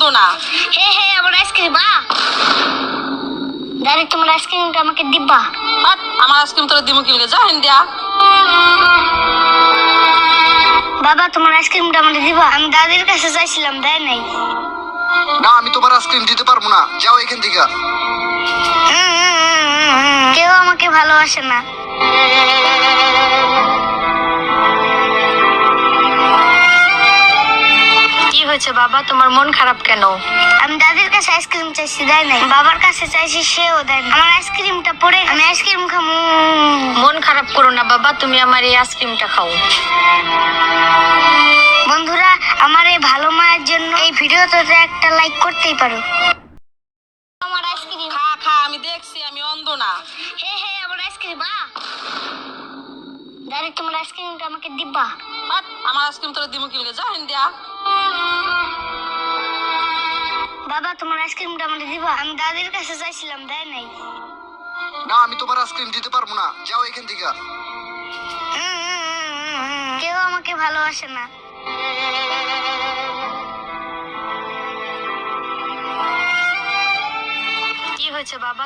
অন্ধ না। হে হে আমার আইসক্রিম দাদি তোমার আইসক্রিমটা আমাকে দিবা? আমার আইসক্রিম তোর দিমু কি যা হিন্দিয়া। বাবা তোমার আইসক্রিমটা আমাকে দিবা? আমি দাদির কাছে চাইছিলাম, দেয় নাই। না, আমি তোমার আইসক্রিম দিতে পারবো না, যাও এখান থেকে। কেউ আমাকে ভালোবাসে না। কি হয়েছে বাবা, তোমার মন খারাপ কেন? আমি দাদির কাছে আইসক্রিম চাইছি, দেয় নাই। বাবার কাছে চাইছি, সেও দেয় না। আমার আইসক্রিমটা পড়ে আমি আইসক্রিম খাবো। মন খারাপ করো না বাবা, তুমি আমার এই আইসক্রিমটা খাও। বন্ধুরা, আমার এই ভালো মায়ের জন্য এই ভিডিওটাতে একটা লাইক করতেই পারো। আমার আইসক্রিম খা খা, আমি দেখছি আমি অন্ধ না। হে হে আমার আইসক্রিম দাদি তোমার আইসক্রিমটা আমাকে দিবা? আমার আইসক্রিম তোর দিমু কি যা হিন্দিয়া। বাবা তোমার আইসক্রিমটা আমাকে দিবা? আমি দাদির কাছে চাইছিলাম, দেয় নাই। না, আমি তোমার আইসক্রিম দিতে পারবো না, যাও এখান থেকে। কেউ আমাকে ভালোবাসে না। কি হয়েছে বাবা?